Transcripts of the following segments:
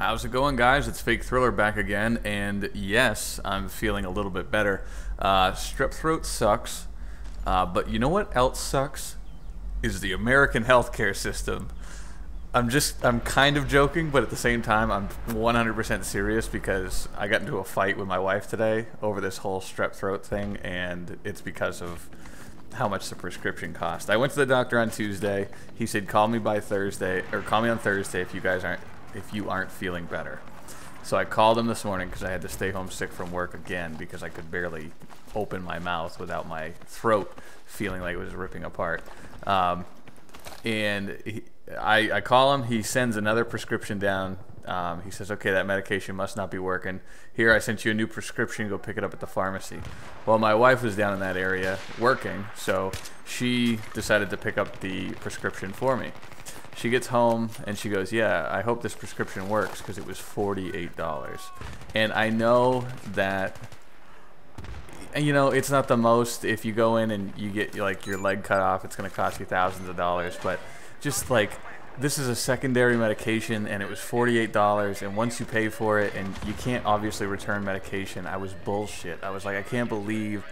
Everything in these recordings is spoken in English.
How's it going, guys? It's Fake Thriller back again, and yes, I'm feeling a little bit better. Strep throat sucks, but you know what else sucks? Is the American healthcare system. I'm kind of joking, but at the same time, I'm 100% serious because I got into a fight with my wife today over this whole strep throat thing, and it's because of how much the prescription cost. I went to the doctor on Tuesday. He said, call me by Thursday, or call me on Thursday if you aren't feeling better. So I called him this morning because I had to stay home sick from work again because I could barely open my mouth without my throat feeling like it was ripping apart. I call him. He sends another prescription down. He says, okay, that medication must not be working. Here, I sent you a new prescription. Go pick it up at the pharmacy. Well, my wife was down in that area working, so she decided to pick up the prescription for me. She gets home and she goes, yeah, I hope this prescription works, because it was $48. And I know that, you know, it's not the most. If you go in and you get like your leg cut off, it's going to cost you thousands of dollars. But just like, this is a secondary medication and it was $48, and once you pay for it and you can't obviously return medication, I was bullshit. I was like, I can't believe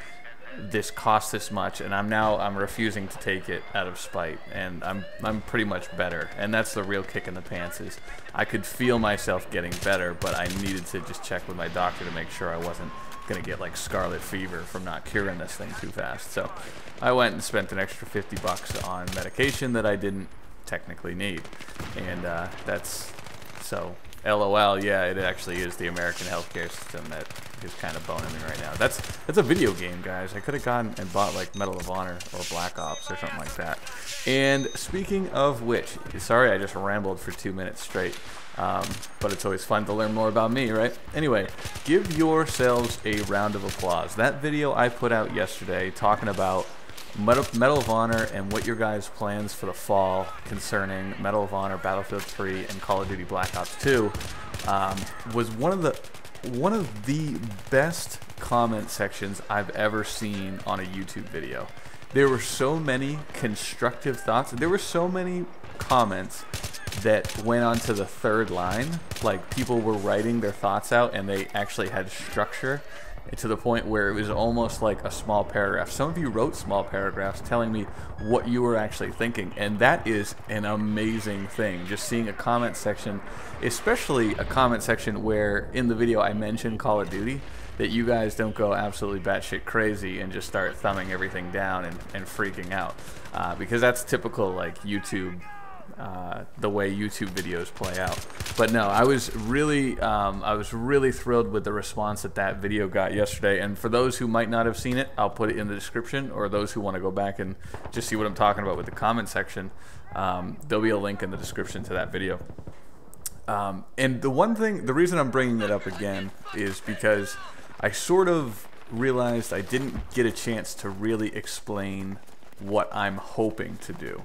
this costs this much, and I'm refusing to take it out of spite, and I'm pretty much better. And that's the real kick in the pants, is I could feel myself getting better, but I needed to just check with my doctor to make sure I wasn't gonna get like scarlet fever from not curing this thing too fast. So I went and spent an extra $50 on medication that I didn't technically need, and that's so LOL. Yeah, it actually is the American healthcare system that is kind of boning me right now. That's a video game, guys. I could have gone and bought like Medal of Honor or Black Ops or something like that. And speaking of which, sorry I just rambled for 2 minutes straight, but it's always fun to learn more about me, right? Anyway, give yourselves a round of applause. That video I put out yesterday talking about Medal of Honor and what your guys' plans for the fall concerning Medal of Honor, Battlefield 3, and Call of Duty Black Ops 2 was one of the best comment sections I've ever seen on a YouTube video. There were so many constructive thoughts. There were so many comments that went on to the third line. Like, people were writing their thoughts out and they actually had structure, to the point where it was almost like a small paragraph. Some of you wrote small paragraphs telling me what you were actually thinking, and that is an amazing thing. Just seeing a comment section, especially a comment section where in the video I mentioned Call of Duty, that you guys don't go absolutely batshit crazy and just start thumbing everything down and freaking out, because that's typical, like, YouTube, the way YouTube videos play out. But no, I was really thrilled with the response that video got yesterday. And for those who might not have seen it, I'll put it in the description, or those who want to go back and just see what I'm talking about with the comment section, there'll be a link in the description to that video. And the reason I'm bringing it up again is because I sort of realized I didn't get a chance to really explain what I'm hoping to do.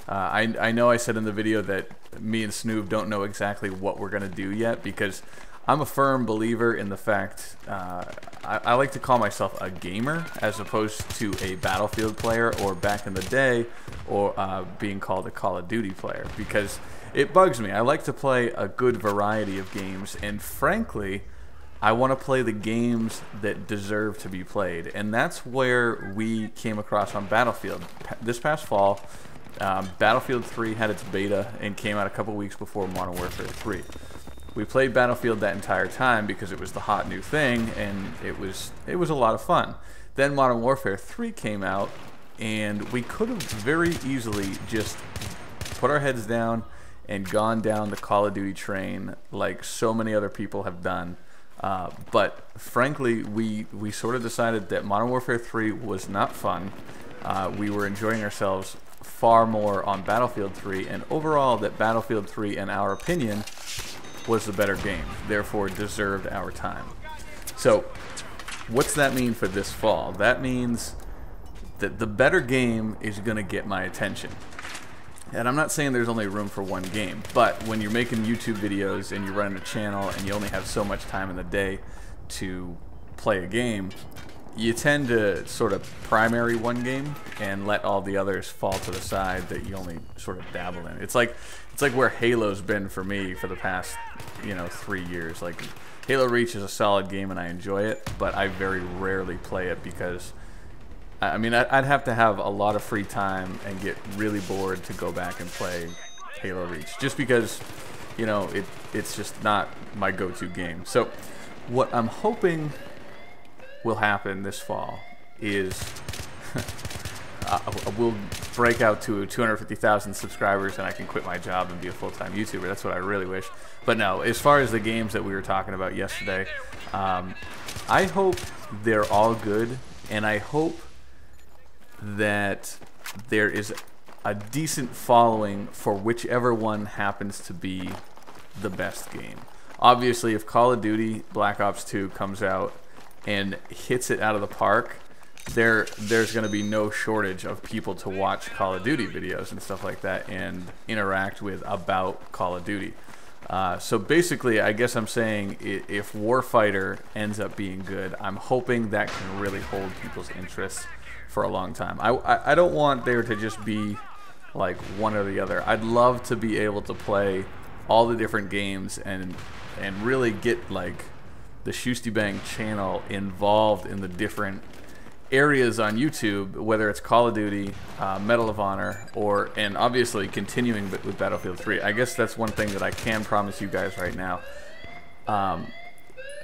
I know I said in the video that me and Snoop don't know exactly what we're going to do yet, because I'm a firm believer in the fact, I like to call myself a gamer as opposed to a Battlefield player, or back in the day, or being called a Call of Duty player, because it bugs me. I like to play a good variety of games, and frankly, I want to play the games that deserve to be played, and that's where we came across on Battlefield. This past fall, Battlefield 3 had its beta and came out a couple weeks before Modern Warfare 3. We played Battlefield that entire time because it was the hot new thing, and it was a lot of fun. Then Modern Warfare 3 came out, and we could have very easily just put our heads down and gone down the Call of Duty train like so many other people have done. But frankly, we sort of decided that Modern Warfare 3 was not fun. We were enjoying ourselves far more on Battlefield 3, and overall that Battlefield 3, in our opinion, was the better game, therefore deserved our time. So what's that mean for this fall? That means that the better game is going to get my attention. And I'm not saying there's only room for one game, but when you're making YouTube videos and you're running a channel and you only have so much time in the day to play a game, you tend to sort of primary one game and let all the others fall to the side that you only sort of dabble in. It's like where Halo's been for me for the past 3 years. Like Halo Reach is a solid game and I enjoy it, but I very rarely play it because I mean I'd have to have a lot of free time and get really bored to go back and play Halo Reach, just because it's just not my go-to game. So what I'm hoping will happen this fall is we'll break out to 250,000 subscribers and I can quit my job and be a full-time YouTuber. That's what I really wish. But no, as far as the games that we were talking about yesterday, I hope they're all good, and I hope that there is a decent following for whichever one happens to be the best game. Obviously, if Call of Duty Black Ops 2 comes out and hits it out of the park, there's going to be no shortage of people to watch Call of Duty videos and stuff like that and interact with about Call of Duty. So basically, I guess I'm saying if Warfighter ends up being good, I'm hoping that can really hold people's interest for a long time. I don't want there to just be like one or the other. I'd love to be able to play all the different games and really get like the Shustybang channel involved in the different areas on YouTube, whether it's Call of Duty, Medal of Honor, and obviously continuing with Battlefield 3. I guess that's one thing that I can promise you guys right now.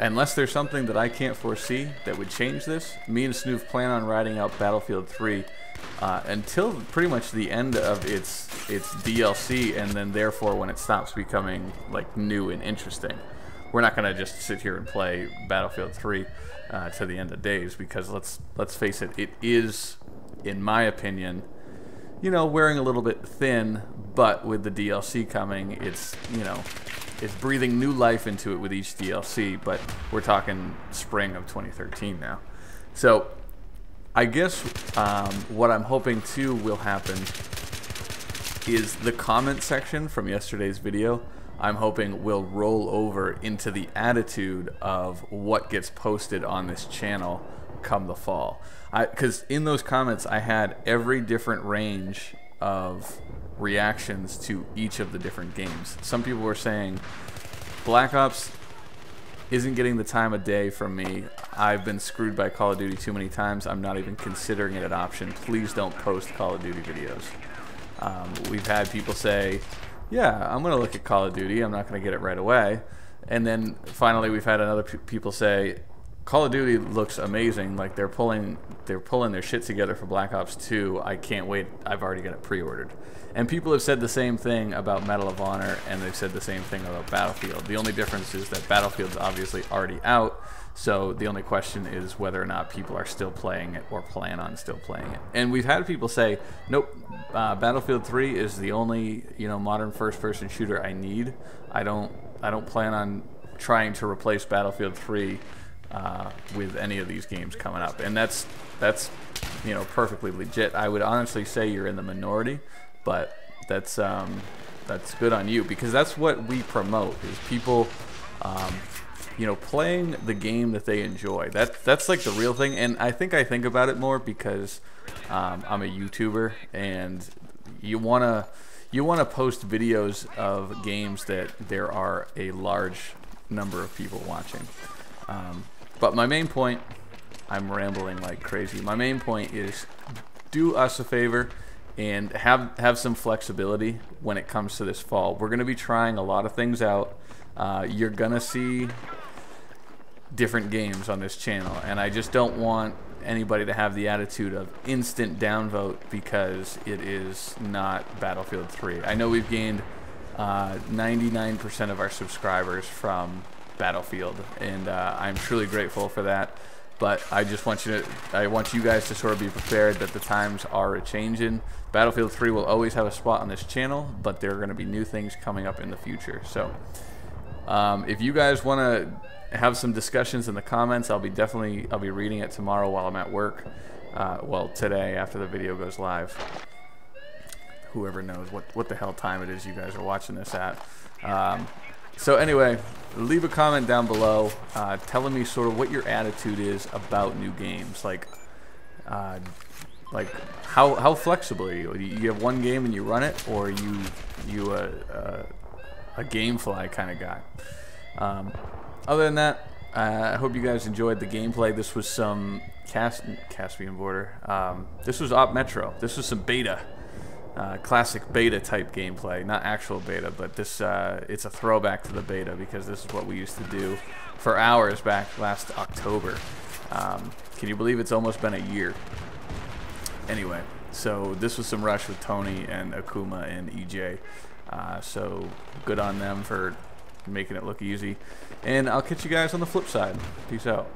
Unless there's something that I can't foresee that would change this, me and Snoof plan on riding out Battlefield 3 until pretty much the end of its DLC, and then therefore when it stops becoming like new and interesting. We're not going to just sit here and play Battlefield 3 to the end of days, because let's face it, it is, in my opinion, wearing a little bit thin, but with the DLC coming, it's breathing new life into it with each DLC, but we're talking spring of 2013 now. So I guess what I'm hoping too will happen is the comment section from yesterday's video, I'm hoping will roll over into the attitude of what gets posted on this channel come the fall. Because in those comments I had every different range of reactions to each of the different games. Some people were saying Black Ops isn't getting the time of day from me. I've been screwed by Call of Duty too many times. I'm not even considering it an option. Please don't post Call of Duty videos. We've had people say, yeah, I'm going to look at Call of Duty. I'm not going to get it right away. And then finally we've had other people say, Call of Duty looks amazing. Like they're pulling their shit together for Black Ops 2. I can't wait. I've already got it pre-ordered. And people have said the same thing about Medal of Honor, and they've said the same thing about Battlefield. The only difference is that Battlefield's obviously already out, so the only question is whether or not people are still playing it or plan on still playing it. And we've had people say, nope, Battlefield 3 is the only modern first-person shooter I need. I don't plan on trying to replace Battlefield 3 with any of these games coming up, and that's perfectly legit. I would honestly say you're in the minority, but that's good on you, because that's what we promote, is people playing the game that they enjoy. That's like the real thing. And I think about it more because I'm a YouTuber, and you wanna post videos of games that there are a large number of people watching. But my main point, I'm rambling like crazy. My main point is, do us a favor and have some flexibility when it comes to this fall. We're going to be trying a lot of things out. You're going to see different games on this channel, and I just don't want anybody to have the attitude of instant downvote because it is not Battlefield 3. I know we've gained 99% of our subscribers from Battlefield, and I'm truly grateful for that. But I just want you guys to sort of be prepared that the times are a-changing. Battlefield 3 will always have a spot on this channel, but there are going to be new things coming up in the future. So if you guys want to have some discussions in the comments, I'll be reading it tomorrow while I'm at work. Well, today after the video goes live. Whoever knows what the hell time it is you guys are watching this at. So anyway, leave a comment down below telling me sort of what your attitude is about new games. Like how flexible are you? You have one game and you run it, or you a GameFly kind of guy? Other than that, I hope you guys enjoyed the gameplay. This was some Caspian Border. This was Op Metro. This was some beta. Classic beta type gameplay, not actual beta, but this it's a throwback to the beta because this is what we used to do for hours back last October. Can you believe it's almost been a year? Anyway, so this was some Rush with Tony and Akuma and EJ. So good on them for making it look easy. And I'll catch you guys on the flip side. Peace out.